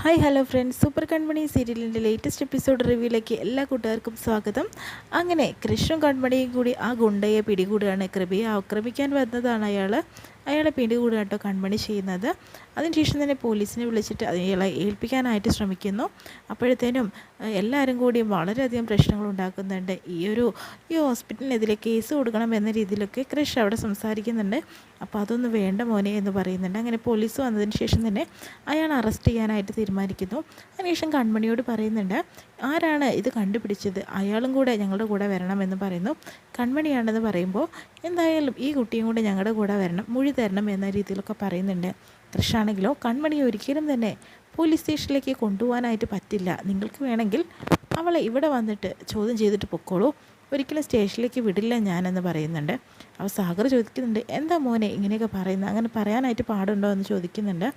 Hi hello friends, super Kanmani സീരിയലിൻ്റെ latest episode റിവ്യൂയിലേക്ക് എല്ലാ കൂട്ടുകാർക്കും സ്വാഗതം. അങ്ങനെ കൃഷ്ണും കൺമണിയും കൂടി ആ ഗുണ്ടയെ പിടികൂടുകയാണ്. കൃപയെ ആക്രമിക്കാൻ വന്നതാണ് അയാളെ പിടികൂടുക കേട്ടോ കൺമണി ചെയ്യുന്നത്. അതിനുശേഷം തന്നെ പോലീസിനെ വിളിച്ചിട്ട് അയാളെ ഏൽപ്പിക്കാനായിട്ട് ശ്രമിക്കുന്നു. അപ്പോഴത്തേനും എല്ലാവരും കൂടി വളരെയധികം പ്രശ്നങ്ങൾ ഉണ്ടാക്കുന്നുണ്ട്. ഈ ഹോസ്പിറ്റലിനെതിരെ കേസ് കൊടുക്കണം എന്ന രീതിയിലൊക്കെ കൃഷ് അവിടെ സംസാരിക്കുന്നുണ്ട്. അപ്പോൾ അതൊന്നും വേണ്ട മോനെ എന്ന് പറയുന്നുണ്ട്. അങ്ങനെ പോലീസ് വന്നതിന് ശേഷം തന്നെ അയാൾ അറസ്റ്റ് ചെയ്യാനായിട്ട് തീരുമാനിക്കുന്നു. അതിനുശേഷം കൺമണിയോട് പറയുന്നുണ്ട്, ആരാണ് ഇത് കണ്ടുപിടിച്ചത്, അയാളും കൂടെ ഞങ്ങളുടെ കൂടെ വരണമെന്ന് പറയുന്നു. കൺമണിയാണെന്ന് പറയുമ്പോൾ എന്തായാലും ഈ കുട്ടിയും കൂടെ ഞങ്ങളുടെ കൂടെ വരണം, മൊഴി തരണം എന്ന രീതിയിലൊക്കെ പറയുന്നുണ്ട്. കൃഷാണെങ്കിലോ കൺമണിയെ ഒരിക്കലും തന്നെ പോലീസ് സ്റ്റേഷനിലേക്ക് കൊണ്ടുപോകാനായിട്ട് പറ്റില്ല, നിങ്ങൾക്ക് വേണമെങ്കിൽ അവളെ ഇവിടെ വന്നിട്ട് ചോദ്യം ചെയ്തിട്ട് പൊക്കോളൂ, ഒരിക്കലും സ്റ്റേഷനിലേക്ക് വിടില്ല ഞാനെന്ന് പറയുന്നുണ്ട്. അപ്പോൾ സാഗർ ചോദിക്കുന്നുണ്ട്, എന്താ മോനെ ഇങ്ങനെയൊക്കെ പറയുന്നത്, അങ്ങനെ പറയാനായിട്ട് പാടുണ്ടോ എന്ന് ചോദിക്കുന്നുണ്ട്.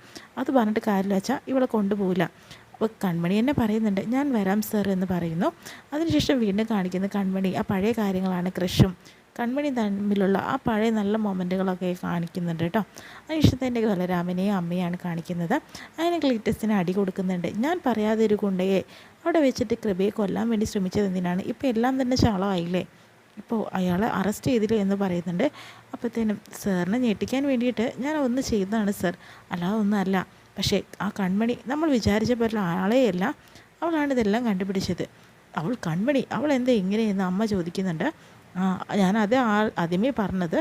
അത് പറഞ്ഞിട്ട് കാര്യമില്ല വെച്ചാൽ ഇവളെ കൊണ്ടുപോകില്ല. അപ്പോൾ കൺമണി തന്നെ പറയുന്നുണ്ട്, ഞാൻ വരാം സർ എന്ന് പറയുന്നു. അതിനുശേഷം വീണ്ടും കാണിക്കുന്ന കൺമണി ആ പഴയ കാര്യങ്ങളാണ് കൃഷും കൺമണി തമ്മിലുള്ള ആ പഴയ നല്ല മൊമെൻറ്റുകളൊക്കെ കാണിക്കുന്നുണ്ട് കേട്ടോ. അതിനുശേഷം തന്നെ ബലരാമനെയും അമ്മയാണ് കാണിക്കുന്നത്. അതിന് ക്ലീറ്റസിന് അടി കൊടുക്കുന്നുണ്ട്. ഞാൻ പറയാതെ ഒരു ഗുണ്ടയെ അവിടെ വെച്ചിട്ട് കൃപയെ കൊല്ലാൻ വേണ്ടി ശ്രമിച്ചത് എന്തിനാണ്, ഇപ്പോൾ എല്ലാം തന്നെ ചളമായില്ലേ, ഇപ്പോൾ അയാളെ അറസ്റ്റ് ചെയ്തില്ലേ എന്ന് പറയുന്നുണ്ട്. അപ്പോഴത്തേനും സാറിനെ ഞെട്ടിക്കാൻ വേണ്ടിയിട്ട് ഞാൻ ഒന്ന് ചെയ്തതാണ് സർ, അല്ലാതെ ഒന്നുമല്ല. പക്ഷേ ആ കൺമണി നമ്മൾ വിചാരിച്ച പോലെ ആളെയല്ല, അവളാണ് ഇതെല്ലാം കണ്ടുപിടിച്ചത്. കൺമണി അവൾ എന്താ ഇങ്ങനെയെന്ന് അമ്മ ചോദിക്കുന്നുണ്ട്. ഞാനത് ആദ്യമേ പറഞ്ഞത്,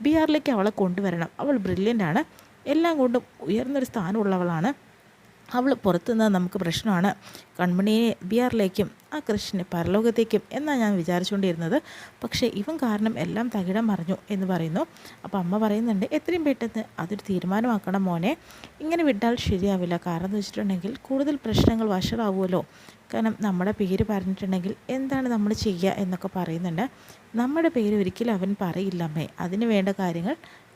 ബിഹാറിലേക്ക് അവളെ കൊണ്ടുവരണം, അവൾ ബ്രില്യൻ്റാണ്, എല്ലാം കൊണ്ടും ഉയർന്നൊരു സ്ഥാനമുള്ളവളാണ്, അവൾ പുറത്തുനിന്ന് നമുക്ക് പ്രശ്നമാണ്, കൺമണിയെ ബിഹാറിലേക്കും ആ കൃഷ്ണനെ പരലോകത്തേക്കും എന്നാണ് ഞാൻ വിചാരിച്ചുകൊണ്ടിരുന്നത്, പക്ഷേ ഇവൻ കാരണം എല്ലാം തകിടം മറിഞ്ഞു എന്ന് പറയുന്നു. അപ്പോൾ അമ്മ പറയുന്നുണ്ട്, എത്രയും പെട്ടെന്ന് അതൊരു തീരുമാനമാക്കണം മോനെ, ഇങ്ങനെ വിട്ടാൽ ശരിയാവില്ല, കാരണം എന്ന് വെച്ചിട്ടുണ്ടെങ്കിൽ കൂടുതൽ പ്രശ്നങ്ങൾ വഷളാവുമല്ലോ, കാരണം നമ്മുടെ പേര് പറഞ്ഞിട്ടുണ്ടെങ്കിൽ എന്താണ് നമ്മൾ ചെയ്യുക എന്നൊക്കെ പറയുന്നുണ്ട്. നമ്മുടെ പേര് ഒരിക്കലും അവൻ പറയില്ല അമ്മേ, അതിന് വേണ്ട കാര്യങ്ങൾ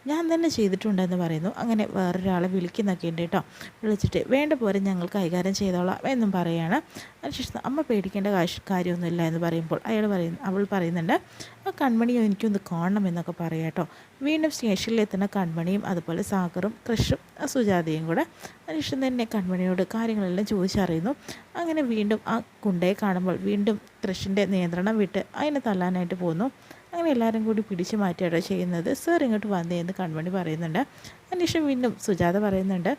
ഞാൻ തന്നെ ചെയ്തിട്ടുണ്ടെന്ന് പറയുന്നു. അങ്ങനെ വേറൊരാളെ വിളിക്കുന്നൊക്കെ ഉണ്ട് കേട്ടോ. വിളിച്ചിട്ട് വേണ്ട പോലെ ഞങ്ങൾ കൈകാര്യം ചെയ്തോളാം എന്നും പറയുകയാണ്. അതിനുശേഷം അമ്മ പേടിക്കേണ്ട കാര്യമൊന്നുമില്ല എന്ന് പറയുമ്പോൾ അവൾ പറയുന്നുണ്ട്, ആ കൺമണിയും എനിക്കൊന്ന് കാണണം എന്നൊക്കെ പറയാം കേട്ടോ. വീണ്ടും സ്റ്റേഷനിലെത്തുന്ന കൺമണിയും അതുപോലെ സാഗറും കൃഷും സുജാതയും കൂടെ അതിനുശേഷം തന്നെ കൺമണിയോട് കാര്യങ്ങളെല്ലാം ചോദിച്ചറിയുന്നു. അങ്ങനെ വീണ്ടും ആ ഗുണ്ടയെ കാണുമ്പോൾ വീണ്ടും കൃഷിൻ്റെ നിയന്ത്രണം വിട്ട് അതിനെ തല്ലാനായിട്ട് പോകുന്നു. അങ്ങനെ എല്ലാവരും കൂടി പിടിച്ചു മാറ്റിയാണ് ചെയ്യുന്നത്. സർ ഇങ്ങോട്ട് വന്നേ എന്ന് കൺമണി പറയുന്നുണ്ട്. അതിനുശേഷം വീണ്ടും സുജാത പറയുന്നുണ്ട്,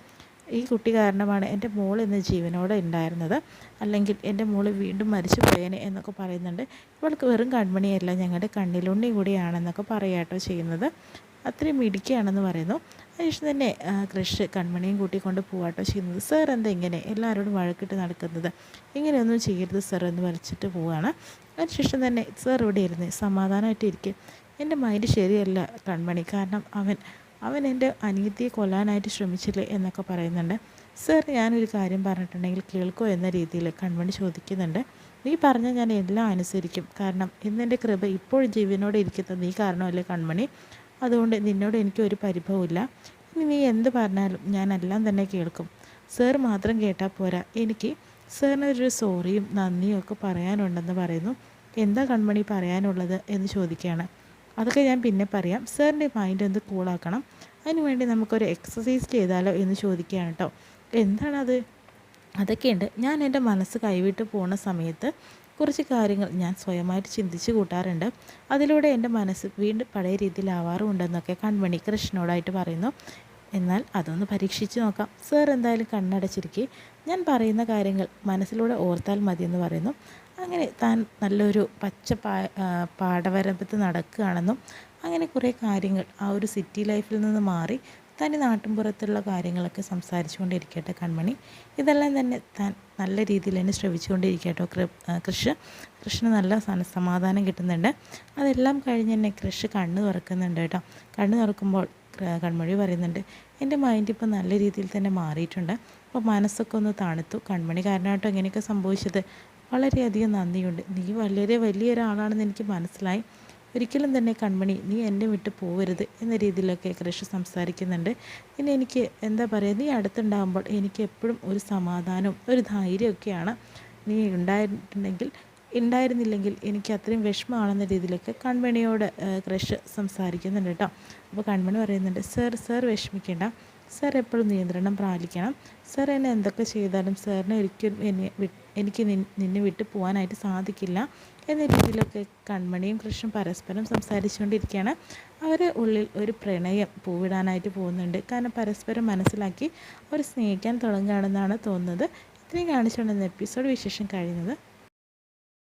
ഈ കുട്ടി കാരണമാണ് എൻ്റെ മോൾ ഇന്ന് ജീവനോടെ ഉണ്ടായിരുന്നത്, അല്ലെങ്കിൽ എൻ്റെ മോൾ വീണ്ടും മരിച്ചു പോയേനെ എന്നൊക്കെ പറയുന്നുണ്ട്. ഇവൾക്ക് വെറും കൺമണിയല്ല, ഞങ്ങളുടെ കണ്ണിലുണ്ണി കൂടിയാണെന്നൊക്കെ പറയാട്ടോ ചെയ്യുന്നത്. അത്രയും മിടിക്കുകയാണെന്ന് പറയുന്നു. അതിനുശേഷം തന്നെ കൃഷ് കൺമണിയും കൂട്ടിക്കൊണ്ട് പോവാട്ടോ ചെയ്യുന്നത്. സർ എന്താ ഇങ്ങനെ എല്ലാവരോടും വഴക്കിട്ട് നടക്കുന്നത്, ഇങ്ങനെയൊന്നും ചെയ്യരുത് സർ എന്ന് വലിച്ചിട്ട് പോവുകയാണ്. അതിനുശേഷം തന്നെ സർ ഇവിടെ ഇരുന്ന് സമാധാനമായിട്ട് ഇരിക്കും, എൻ്റെ മൈൻഡ് ശരിയല്ല കൺമണി, കാരണം അവൻ എൻ്റെ അനിയത്തിയെ കൊല്ലാനായിട്ട് ശ്രമിച്ചില്ലേ എന്നൊക്കെ പറയുന്നുണ്ട്. സർ ഞാനൊരു കാര്യം പറഞ്ഞിട്ടുണ്ടെങ്കിൽ കേൾക്കോ എന്ന രീതിയിൽ കൺമണി ചോദിക്കുന്നുണ്ട്. നീ പറഞ്ഞാൽ ഞാൻ എല്ലാം അനുസരിക്കും, കാരണം ഇന്നെൻ്റെ കൃപ ഇപ്പോൾ ജീവനോടെ ഇരിക്കുന്നത് നീ കാരണമല്ലേ കൺമണി, അതുകൊണ്ട് നിന്നോട് എനിക്കൊരു പരിഭവമില്ല, ഇനി നീ എന്ത് പറഞ്ഞാലും ഞാനെല്ലാം തന്നെ കേൾക്കും. സർ മാത്രം കേട്ടാൽ പോരാ, എനിക്ക് സാറിനൊരു സോറിയും നന്ദിയും ഒക്കെ പറയാനുണ്ടെന്ന് പറയുന്നു. എന്താ കൺമണി പറയാനുള്ളത് എന്ന് ചോദിക്കുകയാണ്. അതൊക്കെ ഞാൻ പിന്നെ പറയാം, സാറിൻ്റെ മൈൻഡ് ഒന്ന് കൂളാക്കണം, അതിനുവേണ്ടി നമുക്കൊരു എക്സസൈസ് ചെയ്താലോ എന്ന് ചോദിക്കുകയാണ് കേട്ടോ. എന്താണത്? അതൊക്കെയുണ്ട്, ഞാൻ എൻ്റെ മനസ്സ് കൈവിട്ട് പോകുന്ന സമയത്ത് കുറച്ച് കാര്യങ്ങൾ ഞാൻ സ്വയമായിട്ട് ചിന്തിച്ച് കൂട്ടാറുണ്ട്, അതിലൂടെ എൻ്റെ മനസ്സ് വീണ്ടും പഴയ രീതിയിലാവാറുമുണ്ടെന്നൊക്കെ കൺമണി കൃഷ്ണനോടായിട്ട് പറയുന്നു. എന്നാൽ അതൊന്ന് പരീക്ഷിച്ച് നോക്കാം, സർ എന്തായാലും കണ്ണടച്ചിരിക്കെ ഞാൻ പറയുന്ന കാര്യങ്ങൾ മനസ്സിലൂടെ ഓർത്താൽ മതിയെന്ന് പറയുന്നു. അങ്ങനെ താൻ നല്ലൊരു പച്ച പാടവരമ്പത്ത് നടക്കുകയാണെന്നും അങ്ങനെ കുറേ കാര്യങ്ങൾ ആ ഒരു സിറ്റി ലൈഫിൽ നിന്ന് മാറി തനി നാട്ടിൻപുറത്തുള്ള കാര്യങ്ങളൊക്കെ സംസാരിച്ചുകൊണ്ടിരിക്കട്ടെ കൺമണി. ഇതെല്ലാം തന്നെ താൻ നല്ല രീതിയിൽ തന്നെ ശ്രമിച്ചുകൊണ്ടിരിക്കട്ടോ കൃഷ്ണ നല്ല സമാധാനം കിട്ടുന്നുണ്ട്. അതെല്ലാം കഴിഞ്ഞ് തന്നെ കൃഷ് കണ്ണ് തുറക്കുന്നുണ്ട് കേട്ടോ. കണ്ണ് തുറക്കുമ്പോൾ കൺമണി പറയുന്നുണ്ട്, എൻ്റെ മൈൻഡ് ഇപ്പോൾ നല്ല രീതിയിൽ തന്നെ മാറിയിട്ടുണ്ട്, അപ്പോൾ മനസ്സൊക്കെ ഒന്ന് തണുത്തു, കൺമണി കാരണമായിട്ടോ എങ്ങനെയൊക്കെ സംഭവിച്ചത്, വളരെയധികം നന്ദിയുണ്ട്, നീ വളരെ വലിയൊരാളാണെന്ന് എനിക്ക് മനസ്സിലായി, ഒരിക്കലും തന്നെ കൺമണി നീ എന്നെ വിട്ട് പോകരുത് എന്ന രീതിയിലൊക്കെ കൃഷി സംസാരിക്കുന്നുണ്ട്. പിന്നെ എനിക്ക് എന്താ പറയുക, നീ അടുത്തുണ്ടാകുമ്പോൾ എനിക്ക് എപ്പോഴും ഒരു സമാധാനവും ഒരു ധൈര്യമൊക്കെയാണ്, നീ ഉണ്ടായിരുന്നില്ലെങ്കിൽ എനിക്ക് അത്രയും വിഷമമാണെന്ന രീതിയിലൊക്കെ കൺമണിയോട് കൃഷ് സംസാരിക്കുന്നുണ്ട് കേട്ടോ. അപ്പോൾ കൺമണി പറയുന്നുണ്ട്, സർ വിഷമിക്കേണ്ട, സാർ എപ്പോഴും നിയന്ത്രണം പാലിക്കണം. സാർ എന്നെ എന്തൊക്കെ ചെയ്താലും സാറിന് ഒരിക്കലും എനിക്ക് നിന്നെ വിട്ട് പോകാനായിട്ട് സാധിക്കില്ല എന്ന രീതിയിലൊക്കെ കൺമണിയും കൃഷ്ണനും പരസ്പരം സംസാരിച്ചുകൊണ്ടിരിക്കുകയാണ്. അവരെ ഉള്ളിൽ ഒരു പ്രണയം പൂവിടാനായിട്ട് പോകുന്നുണ്ട്. കാരണം പരസ്പരം മനസ്സിലാക്കി അവർ സ്നേഹിക്കാൻ തുടങ്ങുകയാണെന്നാണ് തോന്നുന്നത്. ഇത്രയും കാണിച്ചുകൊണ്ടിരുന്ന എപ്പിസോഡ് വിശേഷം കഴിയുന്നത്.